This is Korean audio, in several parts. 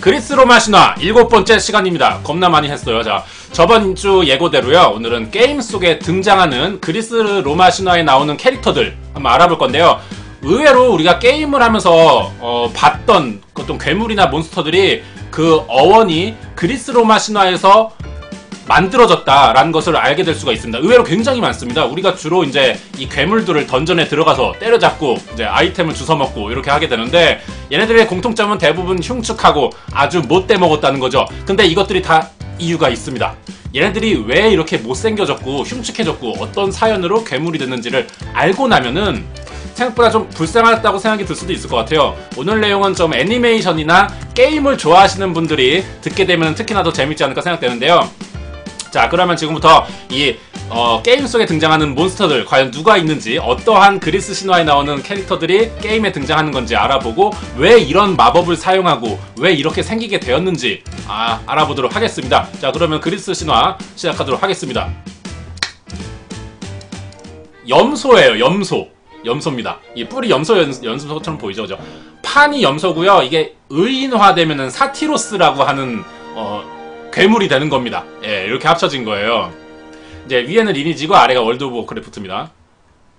그리스 로마 신화 7번째 시간입니다. 겁나 많이 했어요. 자, 저번 주 예고대로요. 오늘은 게임 속에 등장하는 그리스 로마 신화에 나오는 캐릭터들 한번 알아볼 건데요. 의외로 우리가 게임을 하면서 봤던 어떤 괴물이나 몬스터들이 그 어원이 그리스 로마 신화에서 만들어졌다라는 것을 알게 될 수가 있습니다. 의외로 굉장히 많습니다. 우리가 주로 이제 이 괴물들을 던전에 들어가서 때려잡고 이제 아이템을 주워먹고 이렇게 하게 되는데, 얘네들의 공통점은 대부분 흉측하고 아주 못돼 먹었다는 거죠. 근데 이것들이 다 이유가 있습니다. 얘네들이 왜 이렇게 못생겨졌고 흉측해졌고 어떤 사연으로 괴물이 됐는지를 알고 나면은 생각보다 좀 불쌍하다고 생각이 들 수도 있을 것 같아요. 오늘 내용은 좀 애니메이션이나 게임을 좋아하시는 분들이 듣게 되면 특히나 더 재밌지 않을까 생각되는데요. 자, 그러면 지금부터 이 게임 속에 등장하는 몬스터들 과연 누가 있는지, 어떠한 그리스 신화에 나오는 캐릭터들이 게임에 등장하는 건지 알아보고 왜 이런 마법을 사용하고 왜 이렇게 생기게 되었는지 알아보도록 하겠습니다. 자, 그러면 그리스 신화 시작하도록 하겠습니다. 염소예요. 염소입니다. 이 뿔이 염소처럼 보이죠, 그죠? 판이 염소고요. 이게 의인화되면은 사티로스라고 하는 괴물이 되는 겁니다. 예, 이렇게 합쳐진 거예요. 이제 위에는 리니지고 아래가 월드 오브 워크래프트입니다.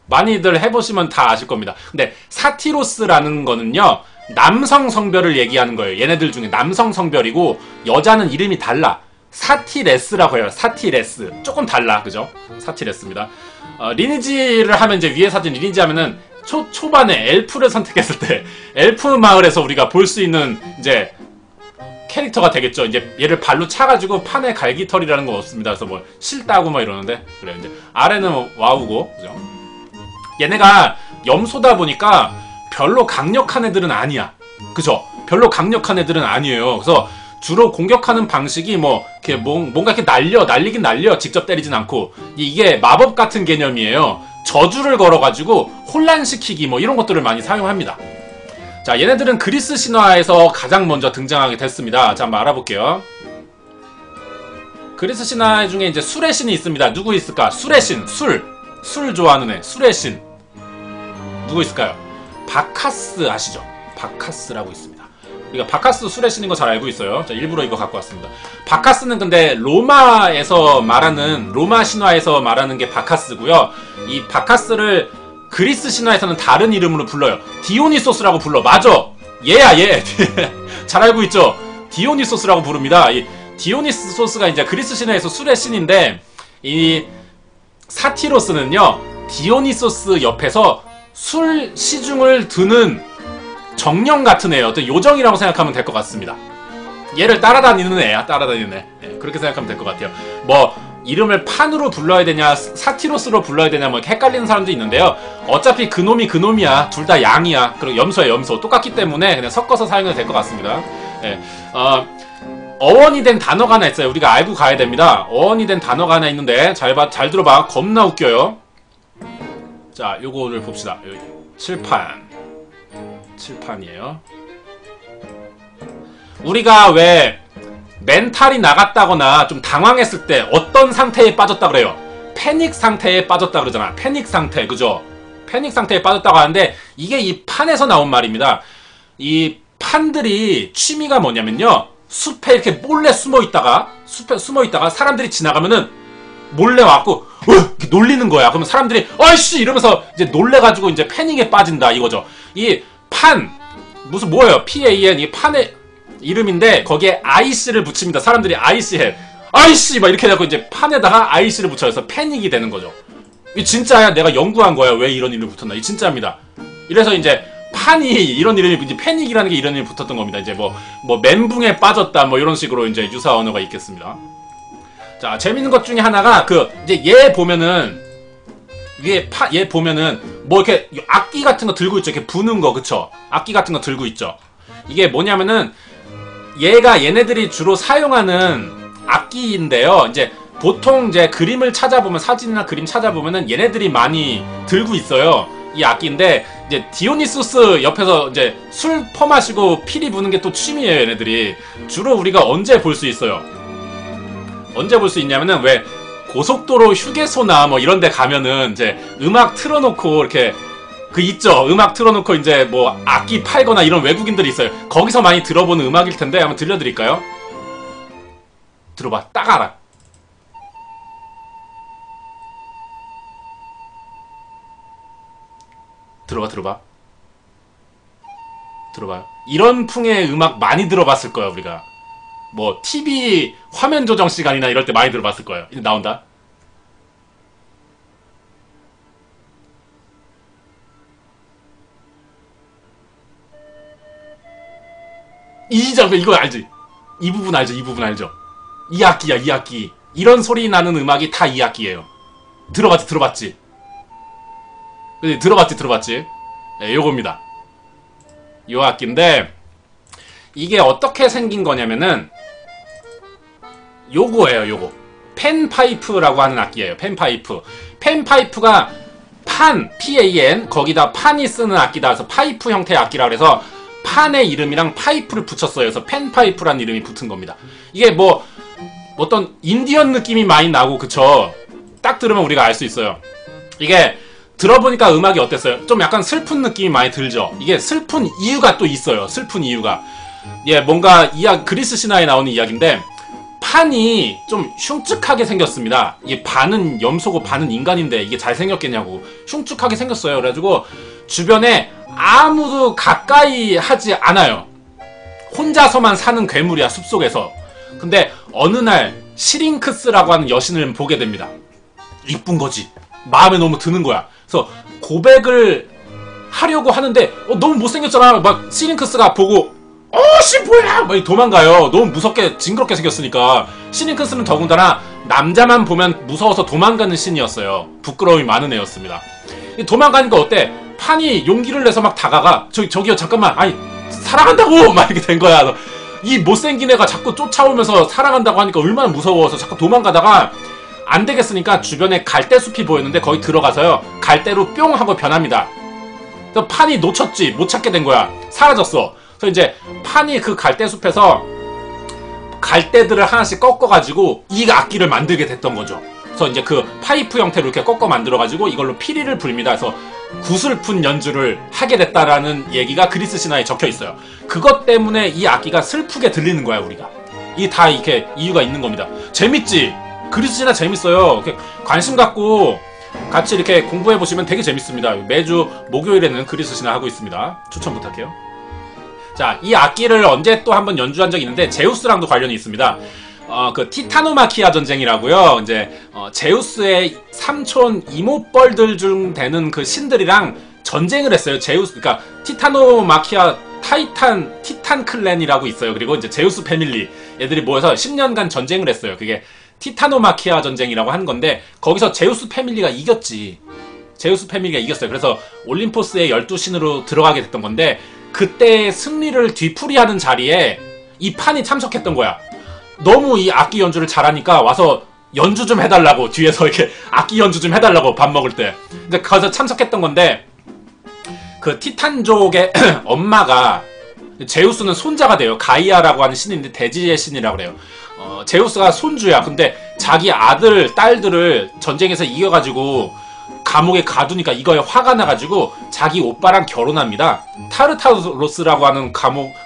많이들 해보시면 다 아실 겁니다. 근데 사티로스라는 거는요, 남성 성별을 얘기하는 거예요. 얘네들 중에 남성 성별이고 여자는 이름이 달라. 사티레스라고 해요. 사티레스. 조금 달라, 그죠? 사티레스입니다. 리니지를 하면 이제 위에 사진 리니지 하면은 초반에 엘프를 선택했을 때 엘프 마을에서 우리가 볼 수 있는 이제 캐릭터가 되겠죠. 이제 얘를 발로 차가지고 판에 갈기털이라는 거 없습니다. 그래서 뭐 실다고 막 이러는데, 그래. 이제 아래는 와우고, 그죠? 얘네가 염소다 보니까 별로 강력한 애들은 아니야. 그죠? 별로 강력한 애들은 아니에요. 그래서 주로 공격하는 방식이 뭐 이렇게 뭔가 이렇게 날리긴 날려. 직접 때리진 않고. 이게 마법 같은 개념이에요. 저주를 걸어가지고 혼란시키기 뭐 이런 것들을 많이 사용합니다. 자, 얘네들은 그리스 신화에서 가장 먼저 등장하게 됐습니다. 자, 한번 알아볼게요. 그리스 신화 중에 이제 술의 신이 있습니다. 누구 있을까? 술의 신, 술 좋아하는 애, 술의 신. 누구 있을까요? 바카스 아시죠? 바카스라고 있습니다. 우리가 바카스 술의 신인 거 잘 알고 있어요. 자, 일부러 이거 갖고 왔습니다. 바카스는 근데 로마 신화에서 말하는 게 바카스고요. 이 바카스를 그리스 신화에서는 다른 이름으로 불러요. 디오니소스라고 불러. 맞아! 얘야, 얘! 잘 알고 있죠? 디오니소스라고 부릅니다. 이 디오니소스가 이제 그리스 신화에서 술의 신인데, 이 사티로스는요, 디오니소스 옆에서 술 시중을 드는 정령 같은 애예요. 어떤 요정이라고 생각하면 될 것 같습니다. 얘를 따라다니는 애야, 따라다니는 애. 예, 그렇게 생각하면 될 것 같아요. 뭐 이름을 판으로 불러야 되냐 사티로스로 불러야 되냐 뭐 헷갈리는 사람도 있는데요. 어차피 그놈이야. 둘 다 양이야. 그리고 염소야, 염소. 똑같기 때문에 그냥 섞어서 사용해도 될 것 같습니다. 예. 어원이 된 단어가 하나 있어요. 우리가 알고 가야 됩니다. 어원이 된 단어가 하나 있는데 잘 들어봐. 겁나 웃겨요. 자, 요거 오늘 봅시다. 여기 칠판이에요. 우리가 왜 멘탈이 나갔다거나 좀 당황했을 때 어떤 상태에 빠졌다 그래요? 패닉 상태에 빠졌다 그러잖아. 패닉 상태, 그죠? 패닉 상태에 빠졌다고 하는데, 이게 이 판에서 나온 말입니다. 이 판들이 취미가 뭐냐면요, 숲에 이렇게 몰래 숨어있다가 사람들이 지나가면은 몰래 와갖고 이렇게 놀리는 거야. 그러면 사람들이 어이씨 이러면서 이제 놀래가지고 이제 패닉에 빠진다 이거죠. 이 판 무슨 뭐예요? PAN, 이 판의 이름인데 거기에 IC를 붙입니다. 사람들이 IC해. IC 막 이렇게 해갖고 이제 판에다가 IC를 붙여서 패닉이 되는 거죠. 이 진짜야. 내가 연구한 거야. 왜 이런 이름이 붙었나. 이 진짜입니다. 이래서 이제 판이 이런 이름이 이제 패닉이라는 게 이런 이름이 붙었던 겁니다. 이제 뭐 멘붕에 빠졌다 뭐 이런 식으로 이제 유사 언어가 있겠습니다. 자, 재밌는 것 중에 하나가 이제 얘 보면은 얘 보면은 뭐 이렇게 악기 같은 거 들고 있죠. 이렇게 부는 거, 그쵸? 악기 같은 거 들고 있죠. 이게 뭐냐면은 얘네들이 주로 사용하는 악기인데요. 이제 보통 이제 그림을 찾아보면, 사진이나 그림 찾아보면은 얘네들이 많이 들고 있어요. 이 악기인데, 이제 디오니소스 옆에서 이제 술 퍼마시고 피리 부는 게 또 취미예요, 얘네들이. 주로 우리가 언제 볼 수 있어요? 언제 볼 수 있냐면은 왜 고속도로 휴게소나 뭐 이런 데 가면은 이제 음악 틀어놓고 이렇게 그 있죠. 음악 틀어놓고 이제 뭐 악기 팔거나 이런 외국인들이 있어요. 거기서 많이 들어보는 음악일 텐데 한번 들려드릴까요? 들어봐. 딱 알아. 들어봐. 들어봐요. 이런 풍의 음악 많이 들어봤을 거예요, 우리가. 뭐 TV 화면 조정 시간이나 이럴 때 많이 들어봤을 거예요. 이제 나온다. 이 장면 이거 알지? 이 부분 알죠? 이 부분 알죠? 이 악기야, 이 악기. 이런 소리 나는 음악이 다 이 악기예요. 들어봤지? 그치? 들어봤지? 네, 요겁니다. 요 악기인데 이게 어떻게 생긴 거냐면은 요거예요, 요거. 팬파이프라고 하는 악기예요. 팬파이프. 팬파이프가 판, PAN, 거기다 판이 쓰는 악기다. 그래서 파이프 형태의 악기라 그래서 판의 이름이랑 파이프를 붙였어요. 그래서 팬파이프라는 이름이 붙은 겁니다. 이게 뭐 어떤 인디언 느낌이 많이 나고 그쵸? 딱 들으면 우리가 알 수 있어요. 이게 들어보니까 음악이 어땠어요? 좀 약간 슬픈 느낌이 많이 들죠? 이게 슬픈 이유가 또 있어요. 슬픈 이유가. 예, 뭔가 그리스 신화에 나오는 이야기인데 판이 좀 흉측하게 생겼습니다. 이게 반은 염소고 반은 인간인데 이게 잘생겼겠냐고 흉측하게 생겼어요. 그래가지고 주변에 아무도 가까이 하지 않아요. 혼자서만 사는 괴물이야, 숲속에서. 근데 어느 날 시링크스라고 하는 여신을 보게 됩니다. 이쁜 거지. 마음에 너무 드는 거야. 그래서 고백을 하려고 하는데 너무 못생겼잖아. 막 시링크스가 보고 씨 뭐야 막 도망가요. 너무 무섭게 징그럽게 생겼으니까. 시링크스는 더군다나 남자만 보면 무서워서 도망가는 신이었어요. 부끄러움이 많은 애였습니다. 도망가니까 어때? 판이 용기를 내서 막 다가가. 저기요 잠깐만, 아니 사랑한다고 막 이렇게 된 거야. 이 못생긴 애가 자꾸 쫓아오면서 사랑한다고 하니까 얼마나 무서워서 자꾸 도망가다가 안 되겠으니까 주변에 갈대숲이 보였는데 거기 들어가서요 갈대로 뿅 하고 변합니다. 그래서 판이 놓쳤지, 못 찾게 된 거야. 사라졌어. 그래서 이제 판이 그 갈대숲에서 갈대들을 하나씩 꺾어가지고 이 악기를 만들게 됐던 거죠. 그래서 이제 그 파이프 형태로 이렇게 꺾어 만들어가지고 이걸로 피리를 불립니다. 그래서 구슬픈 연주를 하게 됐다라는 얘기가 그리스 신화에 적혀 있어요. 그것 때문에 이 악기가 슬프게 들리는 거야, 우리가. 이게 다 이렇게 이유가 있는 겁니다. 재밌지? 그리스 신화 재밌어요. 이렇게 관심 갖고 같이 이렇게 공부해보시면 되게 재밌습니다. 매주 목요일에는 그리스 신화 하고 있습니다. 추천 부탁해요. 자, 이 악기를 언제 또 한번 연주한 적이 있는데 제우스랑도 관련이 있습니다. 그 티타노마키아 전쟁이라고요. 이제 제우스의 삼촌 이모뻘들 중 되는 그 신들이랑 전쟁을 했어요. 제우스, 그러니까 티타노마키아 티탄 클랜이라고 있어요. 그리고 이제 제우스 패밀리 애들이 모여서 10년간 전쟁을 했어요. 그게 티타노마키아 전쟁이라고 하는 건데 거기서 제우스 패밀리가 이겼지. 제우스 패밀리가 이겼어요. 그래서 올림포스의 12신으로 들어가게 됐던 건데 그때 승리를 뒤풀이하는 자리에 이 판이 참석했던 거야. 너무 이 악기 연주를 잘하니까 와서 연주 좀 해달라고, 뒤에서 이렇게 악기 연주 좀 해달라고 밥 먹을 때. 근데 거기서 참석했던 건데 그 티탄족의 엄마가, 제우스는 손자가 돼요. 가이아라고 하는 신인데 대지의 신이라고 그래요. 제우스가 손주야. 근데 자기 아들, 딸들을 전쟁에서 이겨가지고 감옥에 가두니까 이거에 화가 나가지고 자기 오빠랑 결혼합니다. 타르타로스라고 하는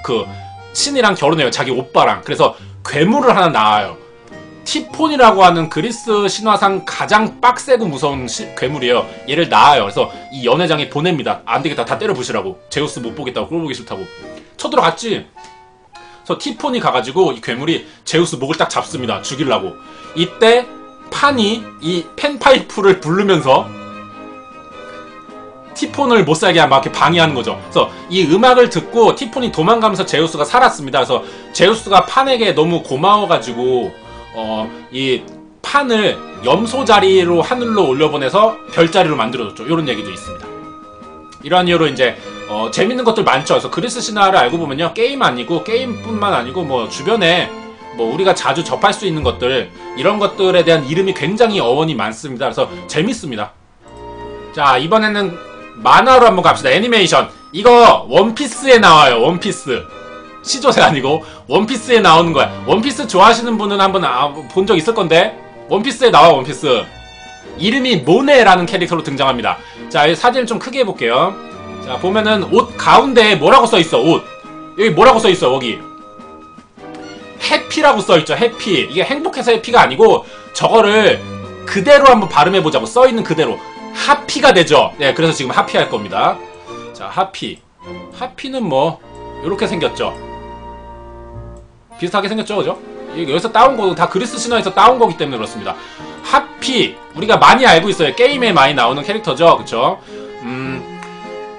그 신이랑 결혼해요. 자기 오빠랑. 그래서 괴물을 하나 낳아요. 티폰이라고 하는 그리스 신화상 가장 빡세고 무서운 괴물이에요. 얘를 낳아요. 그래서 이 연회장이 보냅니다. 안 되겠다, 다 때려 부시라고. 제우스 못 보겠다고, 꼴보기 싫다고. 쳐들어갔지. 그래서 티폰이 가가지고 이 괴물이 제우스 목을 딱 잡습니다. 죽이려고. 이때 판이 이 팬파이프를 부르면서 티폰을 못살게 막 이렇게 방해하는 거죠. 그래서 이 음악을 듣고 티폰이 도망가면서 제우스가 살았습니다. 그래서 제우스가 판에게 너무 고마워가지고 이 판을 염소 자리로 하늘로 올려보내서 별자리로 만들어줬죠. 이런 얘기도 있습니다. 이러한 이유로 이제 재밌는 것들 많죠. 그래서 그리스 신화를 알고 보면요, 게임뿐만 아니고 뭐 주변에 뭐 우리가 자주 접할 수 있는 것들, 이런 것들에 대한 이름이 굉장히 어원이 많습니다. 그래서 재밌습니다. 자, 이번에는 만화로 한번 갑시다. 애니메이션. 이거 원피스에 나와요. 원피스. 시조새 아니고 원피스에 나오는 거야. 원피스 좋아하시는 분은 한번 본 적 있을 건데, 원피스에 나와. 원피스 이름이 모네라는 캐릭터로 등장합니다. 자, 이 사진을 좀 크게 해볼게요. 자, 보면은 옷 가운데에 뭐라고 써있어, 옷. 여기 뭐라고 써있어, 여기. 해피라고 써있죠, 해피. 이게 행복해서 해피가 아니고, 저거를 그대로 한번 발음해보자고, 써있는 그대로. 하피가 되죠. 네, 그래서 지금 하피 할 겁니다. 자, 하피. 하피는 뭐, 요렇게 생겼죠. 비슷하게 생겼죠, 그죠? 여기서 따온 거, 다 그리스 신화에서 따온 거기 때문에 그렇습니다. 하피. 우리가 많이 알고 있어요. 게임에 많이 나오는 캐릭터죠, 그쵸?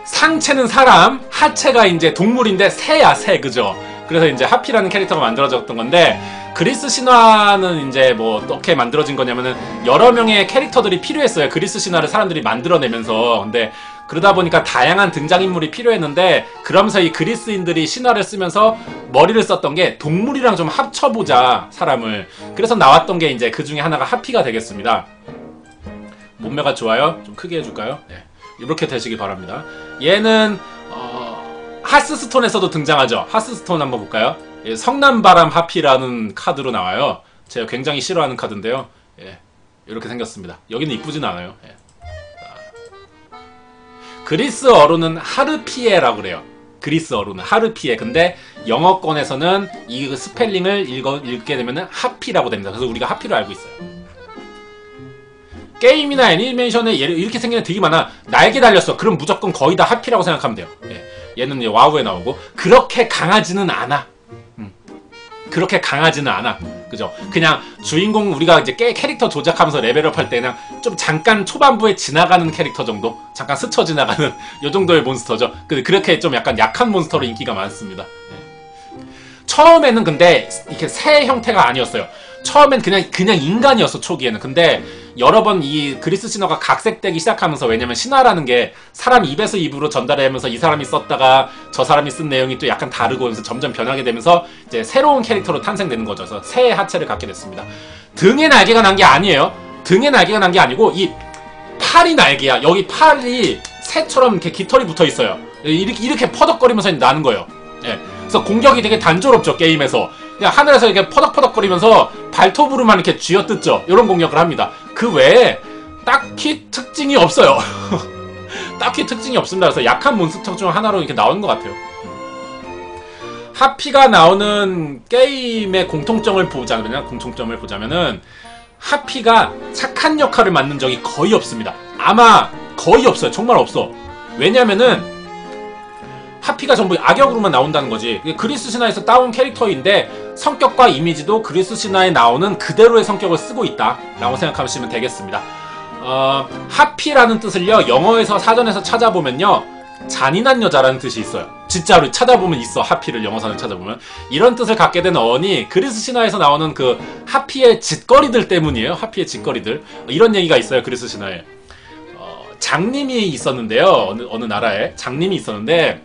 상체는 사람, 하체가 이제 동물인데 새야, 새, 그죠? 그래서 이제 하피라는 캐릭터가 만들어졌던 건데, 그리스 신화는 이제 뭐 어떻게 만들어진 거냐면은 여러 명의 캐릭터들이 필요했어요. 그리스 신화를 사람들이 만들어내면서. 근데 그러다 보니까 다양한 등장인물이 필요했는데, 그러면서 이 그리스인들이 신화를 쓰면서 머리를 썼던 게 동물이랑 좀 합쳐보자, 사람을. 그래서 나왔던 게 이제 그 중에 하나가 하피가 되겠습니다. 몸매가 좋아요? 좀 크게 해줄까요? 네. 이렇게 되시길 바랍니다. 얘는 하스스톤에서도 등장하죠. 하스스톤 한번 볼까요? 예, 성남바람 하피라는 카드로 나와요. 제가 굉장히 싫어하는 카드인데요. 예, 이렇게 생겼습니다. 여기는 이쁘진 않아요. 예. 그리스 어로는 하르피에라고 그래요. 그리스 어로는 하르피에. 근데 영어권에서는 이 스펠링을 읽게 되면 하피라고 됩니다. 그래서 우리가 하피로 알고 있어요. 게임이나 애니메이션에 이렇게 생기는 되게 많아. 날개 달렸어. 그럼 무조건 거의 다 하피라고 생각하면 돼요. 예. 얘는 이제 와우에 나오고, 그렇게 강하지는 않아. 그렇게 강하지는 않아. 그죠? 그냥 주인공, 우리가 이제 캐릭터 조작하면서 레벨업 할 때 그냥 좀 잠깐 초반부에 지나가는 캐릭터 정도? 잠깐 스쳐 지나가는 요 정도의 몬스터죠. 그렇게 좀 약간 약한 몬스터로 인기가 많습니다. 예. 처음에는 근데 이렇게 새 형태가 아니었어요. 처음엔 그냥 인간이었어, 초기에는. 근데 여러 번 이 그리스 신화가 각색되기 시작하면서, 왜냐면 신화라는 게 사람 입에서 입으로 전달하면서 이 사람이 썼다가 저 사람이 쓴 내용이 또 약간 다르고 해서 점점 변하게 되면서 이제 새로운 캐릭터로 탄생되는 거죠. 그래서 새의 하체를 갖게 됐습니다. 등에 날개가 난 게 아니에요. 등에 날개가 난 게 아니고 이 팔이 날개야. 여기 팔이 새처럼 이렇게 깃털이 붙어 있어요. 이렇게 퍼덕거리면서 나는 거예요. 예. 그래서 공격이 되게 단조롭죠, 게임에서. 그냥 하늘에서 이렇게 퍼덕퍼덕거리면서 발톱으로만 이렇게 쥐어뜯죠. 이런 공격을 합니다. 그 외에 딱히 특징이 없어요. 딱히 특징이 없습니다. 그래서 약한 몬스터 중 하나로 이렇게 나오는 것 같아요. 하피가 나오는 게임의 공통점을 보자면은 하피가 착한 역할을 맡는 적이 거의 없습니다. 아마 거의 없어요. 정말 없어. 왜냐면은 하피가 전부 악역으로만 나온다는 거지. 그리스 신화에서 따온 캐릭터인데 성격과 이미지도 그리스 신화에 나오는 그대로의 성격을 쓰고 있다 라고 생각하시면 되겠습니다. 하피라는 뜻을요, 영어에서 사전에서 찾아보면요, 잔인한 여자라는 뜻이 있어요. 진짜로 찾아보면 있어. 하피를 영어사전 찾아보면 이런 뜻을 갖게 된 어원이 그리스 신화에서 나오는 그 하피의 짓거리들 때문이에요. 하피의 짓거리들. 이런 얘기가 있어요, 그리스 신화에. 장님이 있었는데요, 어느 나라에 장님이 있었는데,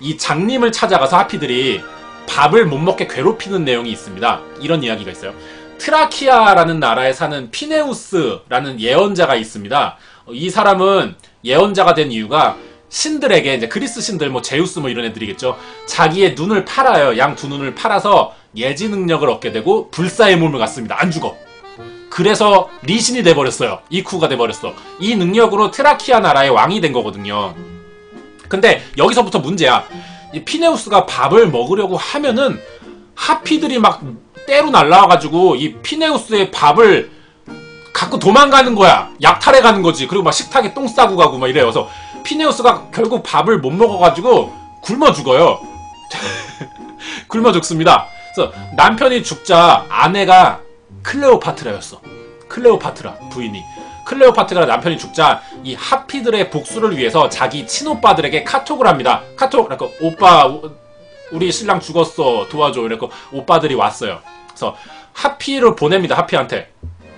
이 장님을 찾아가서 하피들이 밥을 못 먹게 괴롭히는 내용이 있습니다. 이런 이야기가 있어요. 트라키아라는 나라에 사는 피네우스라는 예언자가 있습니다. 이 사람은 예언자가 된 이유가 신들에게, 이제 그리스 신들, 뭐 제우스 뭐 이런 애들이겠죠. 자기의 눈을 팔아요. 양 두 눈을 팔아서 예지 능력을 얻게 되고 불사의 몸을 갖습니다. 안 죽어. 그래서 리신이 돼버렸어요. 이쿠가 돼버렸어. 이 능력으로 트라키아 나라의 왕이 된 거거든요. 근데 여기서부터 문제야. 이 피네우스가 밥을 먹으려고 하면은 하피들이 막 때로 날라와가지고 이 피네우스의 밥을 갖고 도망가는 거야. 약탈해가는 거지. 그리고 막 식탁에 똥 싸고 가고 막 이래요. 그래서 피네우스가 결국 밥을 못 먹어가지고 굶어 죽어요. 굶어 죽습니다. 그래서 남편이 죽자 아내가 클레오파트라였어. 클레오파트라 부인이. 클레오파트라 남편이 죽자 이 하피들의 복수를 위해서 자기 친오빠들에게 카톡을 합니다. 카톡, 그러니까 오빠 우리 신랑 죽었어 도와줘. 그래서 오빠들이 왔어요. 그래서 하피를 보냅니다. 하피한테.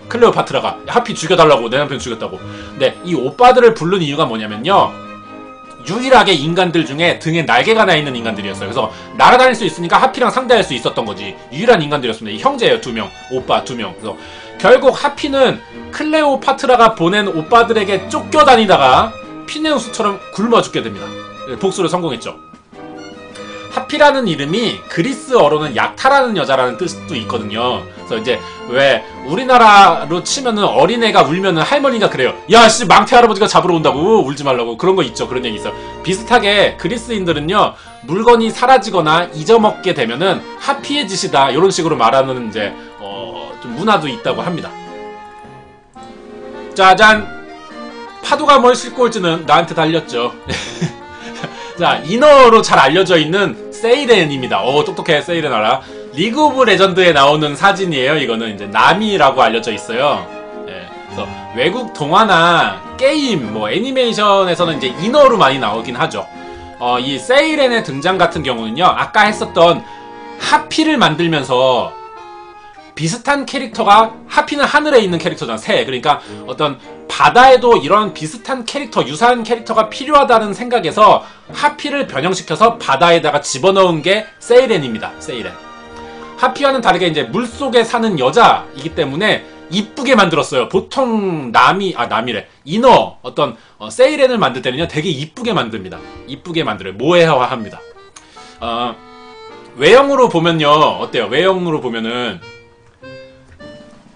클레오파트라가 하피 죽여달라고, 내 남편 죽였다고. 근데 이 오빠들을 부른 이유가 뭐냐면요, 유일하게 인간들 중에 등에 날개가 나 있는 인간들이었어요. 그래서 날아다닐 수 있으니까 하피랑 상대할 수 있었던 거지. 유일한 인간들이었습니다. 이 형제예요, 2명. 오빠 2명. 그래서 결국 하피는 클레오파트라가 보낸 오빠들에게 쫓겨다니다가 피네우스처럼 굶어 죽게 됩니다. 복수를 성공했죠. 하피라는 이름이 그리스어로는 약탈하는 여자라는 뜻도 있거든요. 그래서 이제 왜 우리나라로 치면은 어린애가 울면은 할머니가 그래요. 야, 씨, 망태 할아버지가 잡으러 온다고 울지 말라고. 그런 거 있죠. 그런 얘기 있어요. 비슷하게 그리스인들은요, 물건이 사라지거나 잊어먹게 되면은 하피의 짓이다, 이런 식으로 말하는 이제 좀 문화도 있다고 합니다. 짜잔! 파도가 뭘 싣고 올지는 나한테 달렸죠. 자, 인어로 잘 알려져 있는 세이렌입니다. 똑똑해, 세이렌 알아. 리그 오브 레전드에 나오는 사진이에요. 이거는 이제 나미라고 알려져 있어요. 예, 그래서 외국 동화나 게임, 뭐 애니메이션에서는 이제 인어로 많이 나오긴 하죠. 이 세이렌의 등장 같은 경우는요, 아까 했었던 하피를 만들면서 비슷한 캐릭터가, 하피는 하늘에 있는 캐릭터잖아, 새. 그러니까 어떤 바다에도 이런 비슷한 캐릭터, 유사한 캐릭터가 필요하다는 생각에서 하피를 변형시켜서 바다에다가 집어넣은 게 세이렌입니다. 세이렌. 하피와는 다르게 이제 물속에 사는 여자이기 때문에 이쁘게 만들었어요. 보통 나미래. 인어, 세이렌을 만들 때는요, 되게 이쁘게 만듭니다. 이쁘게 만들어요. 모해화합니다. 외형으로 보면요, 어때요? 외형으로 보면은,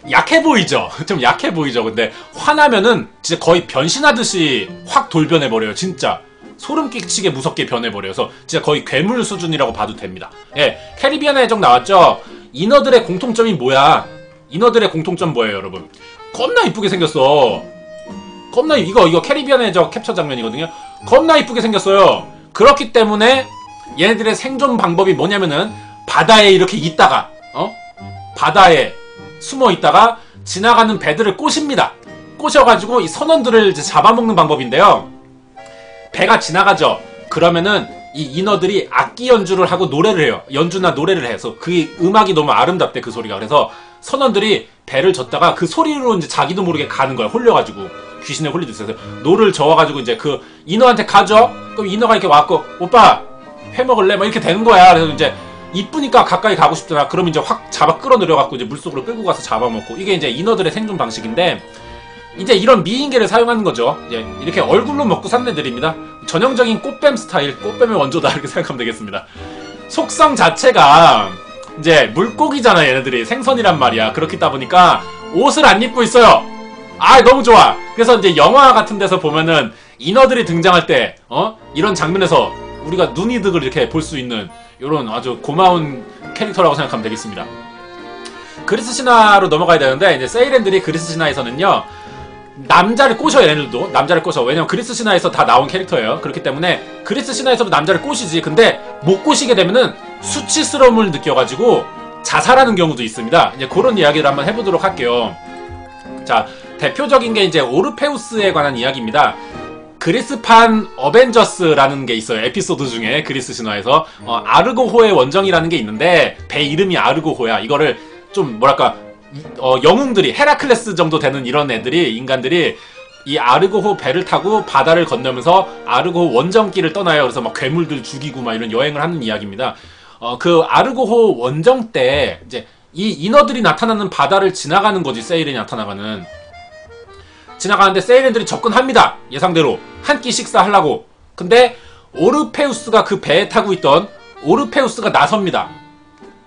약해 보이죠? 좀 약해 보이죠? 근데 화나면은 진짜 거의 변신하듯이 확 돌변해버려요. 진짜 소름 끼치게 무섭게 변해버려서 진짜 거의 괴물 수준이라고 봐도 됩니다. 예, 캐리비안의 해적 나왔죠? 인어들의 공통점이 뭐야? 인어들의 공통점 뭐예요, 여러분? 겁나 이쁘게 생겼어. 이거 캐리비안의 해적 캡처 장면이거든요. 겁나 이쁘게 생겼어요. 그렇기 때문에 얘네들의 생존 방법이 뭐냐면은 바다에 이렇게 있다가 바다에 숨어 있다가 지나가는 배들을 꼬십니다. 꼬셔가지고 이 선원들을 이제 잡아먹는 방법인데요. 배가 지나가죠. 그러면은 이 인어들이 악기 연주를 하고 노래를 해요. 연주나 노래를 해서 그 음악이 너무 아름답대, 그 소리가. 그래서 선원들이 배를 젓다가 그 소리로 이제 자기도 모르게 가는 거야. 홀려가지고 귀신에 홀리듯이. 그래서 노를 저어가지고 이제 그 인어한테 가죠. 그럼 인어가 이렇게 와갖고 오빠 회 먹을래? 막 이렇게 되는 거야. 그래서 이제 이쁘니까 가까이 가고 싶잖아. 그럼 이제 확 잡아 끌어내려갖고 이제 물속으로 끌고 가서 잡아먹고. 이게 이제 인어들의 생존 방식인데, 이제 이런 미인계를 사용하는 거죠. 이제 이렇게 얼굴로 먹고 사는 애들입니다. 전형적인 꽃뱀 스타일, 꽃뱀의 원조다, 이렇게 생각하면 되겠습니다. 속성 자체가 이제 물고기잖아. 얘네들이 생선이란 말이야. 그렇다 보니까 옷을 안 입고 있어요. 너무 좋아. 그래서 이제 영화 같은 데서 보면은 인어들이 등장할 때 이런 장면에서 우리가 눈이득을 이렇게 볼 수 있는 이런 아주 고마운 캐릭터라고 생각하면 되겠습니다. 그리스 신화로 넘어가야 되는데, 이제 세이렌들이 그리스 신화에서는요, 남자를 꼬셔요. 얘네들도 남자를 꼬셔. 왜냐면 그리스 신화에서 다 나온 캐릭터예요. 그렇기 때문에 그리스 신화에서도 남자를 꼬시지. 근데 못 꼬시게 되면은 수치스러움을 느껴가지고 자살하는 경우도 있습니다. 이제 그런 이야기를 한번 해보도록 할게요. 자, 대표적인 게 이제 오르페우스에 관한 이야기입니다. 그리스판 어벤져스라는 게 있어요. 에피소드 중에 그리스 신화에서 아르고호의 원정이라는 게 있는데, 배 이름이 아르고호야. 이거를 좀 뭐랄까, 영웅들이 헤라클레스 정도 되는 이런 애들이, 인간들이 이 아르고호 배를 타고 바다를 건너면서 아르고호 원정길을 떠나요. 그래서 막 괴물들 죽이고 막 이런 여행을 하는 이야기입니다. 그 아르고호 원정 때 이제 이 인어들이 나타나는 바다를 지나가는 거지. 세이렌이 지나가는데 세이렌들이 접근합니다. 예상대로 한 끼 식사하려고. 근데 오르페우스가 그 배에 타고 있던 오르페우스가 나섭니다.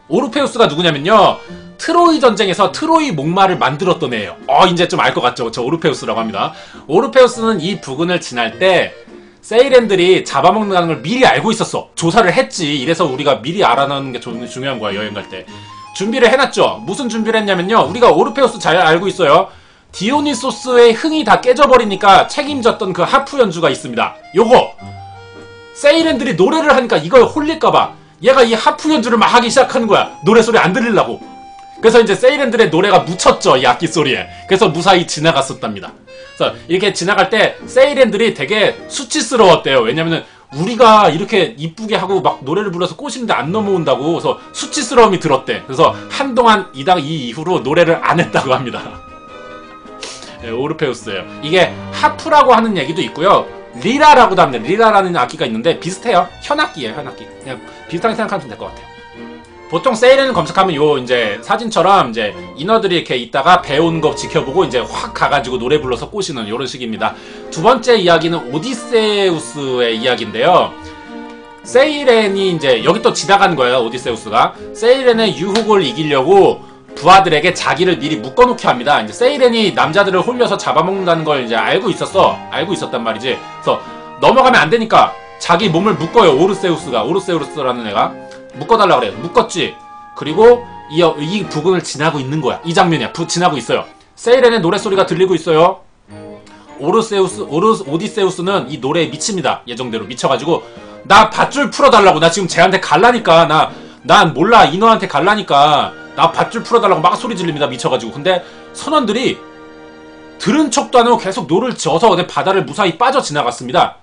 오르페우스가 누구냐면요, 트로이 전쟁에서 트로이 목마를 만들었던 애예요. 이제 좀 알 것 같죠? 저 오르페우스라고 합니다. 오르페우스는 이 부근을 지날 때 세이렌들이 잡아먹는다는 걸 미리 알고 있었어. 조사를 했지. 이래서 우리가 미리 알아놓는 게 중요한 거야, 여행 갈 때. 준비를 해놨죠. 무슨 준비를 했냐면요, 우리가 오르페우스 잘 알고 있어요. 디오니소스의 흥이 다 깨져버리니까 책임졌던 그 하프 연주가 있습니다. 요거 세이렌들이 노래를 하니까 이거에 홀릴까봐 얘가 이 하프 연주를 막 하기 시작하는 거야. 노래소리 안 들리려고. 그래서 이제 세이렌들의 노래가 묻혔죠, 이 악기 소리에. 그래서 무사히 지나갔었답니다. 그래서 이렇게 지나갈 때 세이렌들이 되게 수치스러웠대요. 왜냐면은 우리가 이렇게 이쁘게 하고 막 노래를 불러서 꼬시는데 안 넘어온다고. 그래서 수치스러움이 들었대. 그래서 한동안 이 이후로 노래를 안 했다고 합니다. 네, 오르페우스예요. 이게 하프라고 하는 얘기도 있고요, 리라라고도 합니다. 리라라는 악기가 있는데 비슷해요. 현악기예요, 현악기. 그냥 비슷하게 생각하면 될 것 같아요. 보통 세이렌을 검색하면 요 이제 사진처럼 이제 인어들이 이렇게 있다가 배 온 거 지켜보고 이제 확 가가지고 노래 불러서 꼬시는 요런 식입니다. 두 번째 이야기는 오디세우스의 이야기인데요. 세이렌이 이제 여기 또 지나가는 거예요. 오디세우스가 세이렌의 유혹을 이기려고 부하들에게 자기를 미리 묶어놓게 합니다. 이제 세이렌이 남자들을 홀려서 잡아먹는다는 걸 이제 알고 있었단 말이지. 그래서 넘어가면 안 되니까 자기 몸을 묶어요. 오르세우스라는 애가 묶어달라 그래요. 묶었지. 그리고 이 부근을 지나고 있는 거야. 이 장면이야. 지나고 있어요. 세이렌의 노랫소리가 들리고 있어요. 오디세우스는 이 노래에 미칩니다. 예정대로 미쳐가지고 나 밧줄 풀어달라고. 나 지금 쟤한테 갈라니까. 난 몰라. 인어한테 갈라니까. 나 밧줄 풀어달라고 막 소리 지릅니다. 미쳐가지고. 근데 선원들이 들은 척도 안 하고 계속 노를 저어서 바다를 무사히 빠져 지나갔습니다.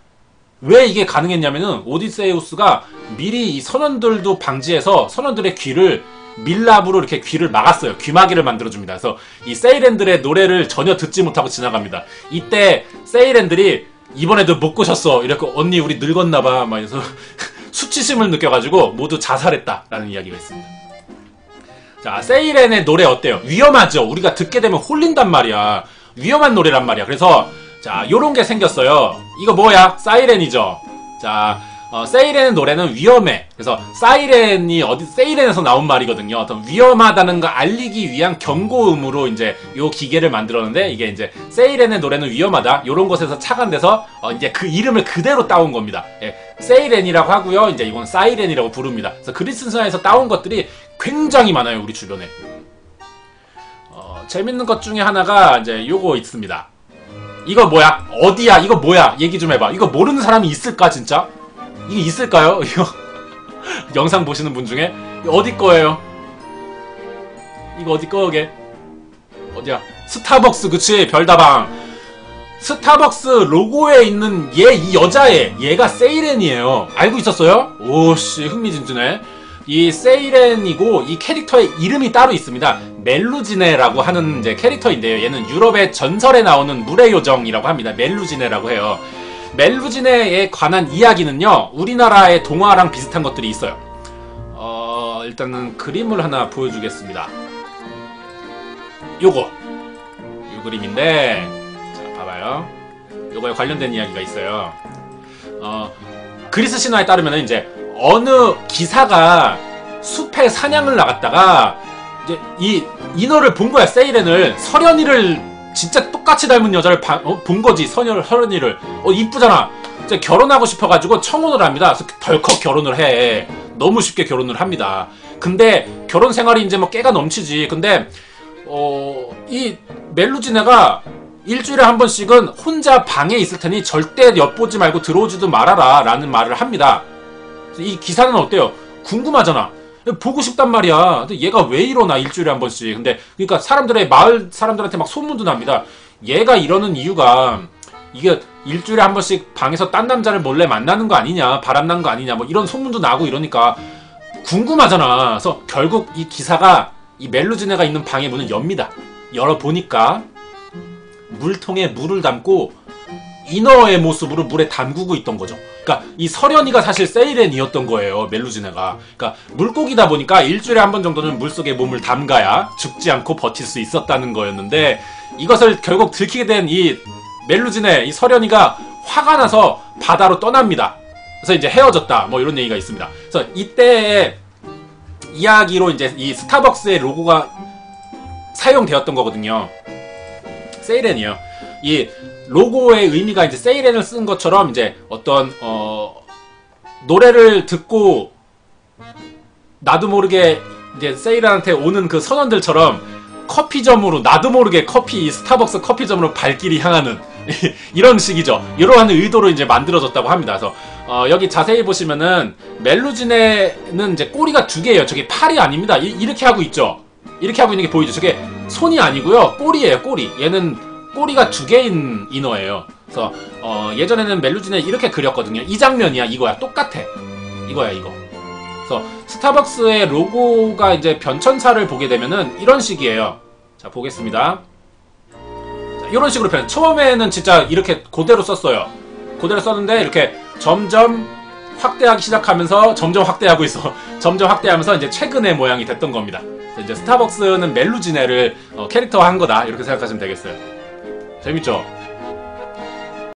왜 이게 가능했냐면은 오디세우스가 미리 이 선원들도 방지해서 선원들의 귀를 밀랍으로 이렇게 귀를 막았어요. 귀마개를 만들어줍니다. 그래서 이 세이렌들의 노래를 전혀 듣지 못하고 지나갑니다. 이때 세이렌들이 이번에도 못 꼬셨어. 이렇게 언니 우리 늙었나봐. 막 해서 수치심을 느껴가지고 모두 자살했다라는 이야기가 있습니다. 자, 세이렌의 노래 어때요? 위험하죠? 우리가 듣게 되면 홀린단 말이야. 위험한 노래란 말이야. 그래서 자, 요런 게 생겼어요. 이거 뭐야? 사이렌이죠. 자, 세이렌의 노래는 위험해. 그래서 세이렌에서 나온 말이거든요. 어떤 위험하다는 거 알리기 위한 경고음으로 이제 요 기계를 만들었는데 이게 이제 세이렌의 노래는 위험하다. 요런 곳에서 착안돼서 이제 그 이름을 그대로 따온 겁니다. 예, 세이렌이라고 하고요. 이제 이건 사이렌이라고 부릅니다. 그래서 그리스 신화에서 따온 것들이 굉장히 많아요. 우리 주변에. 재밌는 것 중에 하나가 이제 요거 있습니다. 이거 뭐야? 어디야? 이거 뭐야? 얘기 좀 해봐. 이거 모르는 사람이 있을까 진짜? 이게 있을까요? 이거 영상 보시는 분 중에 어디 거예요? 이거 어디 거게? 어디야? 스타벅스. 그치? 별다방. 스타벅스 로고에 있는 이 여자애 얘가 세이렌이에요. 알고 있었어요? 오씨 흥미진진해. 이 세이렌이고 이 캐릭터의 이름이 따로 있습니다. 멜루지네라고 하는 이제 캐릭터인데요. 얘는 유럽의 전설에 나오는 물의 요정이라고 합니다. 멜루지네라고 해요. 멜루지네에 관한 이야기는요, 우리나라의 동화랑 비슷한 것들이 있어요. 일단은 그림을 하나 보여주겠습니다. 요거 요 그림인데, 자 봐봐요. 요거에 관련된 이야기가 있어요. 그리스 신화에 따르면 이제 어느 기사가 숲에 사냥을 나갔다가 이제 이 인어를 본 거야. 세이렌을, 서련이를 진짜 똑같이 닮은 여자를 본 거지. 서련이를. 이쁘잖아. 이제 결혼하고 싶어가지고 청혼을 합니다. 그래서 덜컥 결혼을 해. 너무 쉽게 결혼을 합니다. 근데 결혼 생활이 이제 뭐 깨가 넘치지. 근데 이 멜루지네가 일주일에 한 번씩은 혼자 방에 있을 테니 절대 엿보지 말고 들어오지도 말아라 라는 말을 합니다. 이 기사는 어때요? 궁금하잖아. 보고 싶단 말이야. 근데 얘가 왜 이러나 일주일에 한 번씩. 근데 그러니까 마을 사람들한테 막 소문도 납니다. 얘가 이러는 이유가 이게 일주일에 한 번씩 방에서 딴 남자를 몰래 만나는 거 아니냐, 바람난 거 아니냐, 뭐 이런 소문도 나고 이러니까 궁금하잖아. 그래서 결국 이 기사가 이 멜루지네가 있는 방의 문을 엽니다. 열어보니까 물통에 물을 담고 인어의 모습으로 물에 담그고 있던 거죠. 그러니까 이 서련이가 사실 세이렌이었던 거예요. 멜루지네가. 그러니까 물고기다 보니까 일주일에 한 번 정도는 물속에 몸을 담가야 죽지 않고 버틸 수 있었다는 거였는데, 이것을 결국 들키게 된 이 멜루지네, 이 서련이가 화가 나서 바다로 떠납니다. 그래서 이제 헤어졌다, 뭐 이런 얘기가 있습니다. 그래서 이때의 이야기로 이제 이 스타벅스의 로고가 사용되었던 거거든요. 세이렌이에요. 이 로고의 의미가 이제 세이렌을 쓴 것처럼 이제 어떤 노래를 듣고 나도 모르게 이제 세이렌한테 오는 그 선원들처럼 커피점으로 나도 모르게 스타벅스 커피점으로 발길이 향하는 이런 식이죠. 이러한 의도로 이제 만들어졌다고 합니다. 그래서 여기 자세히 보시면은 멜루지네는 이제 꼬리가 두 개예요. 저게 팔이 아닙니다. 이렇게 하고 있죠. 이렇게 하고 있는 게 보이죠. 저게 손이 아니고요. 꼬리예요. 꼬리. 얘는 꼬리가 두 개인 인어예요. 그래서 예전에는 멜루지네 이렇게 그렸거든요. 이 장면이야. 이거야. 똑같아. 이거야. 이거. 그래서 스타벅스의 로고가 이제 변천사를 보게 되면은 이런 식이에요. 자, 보겠습니다. 자, 이런 식으로 처음에는 진짜 이렇게 그대로 썼어요. 그대로 썼는데 이렇게 점점 확대하기 시작하면서 점점 확대하고 있어. 점점 확대하면서 이제 최근의 모양이 됐던 겁니다. 이제 스타벅스는 멜루지네를 캐릭터화한 거다, 이렇게 생각하시면 되겠어요. 재밌죠?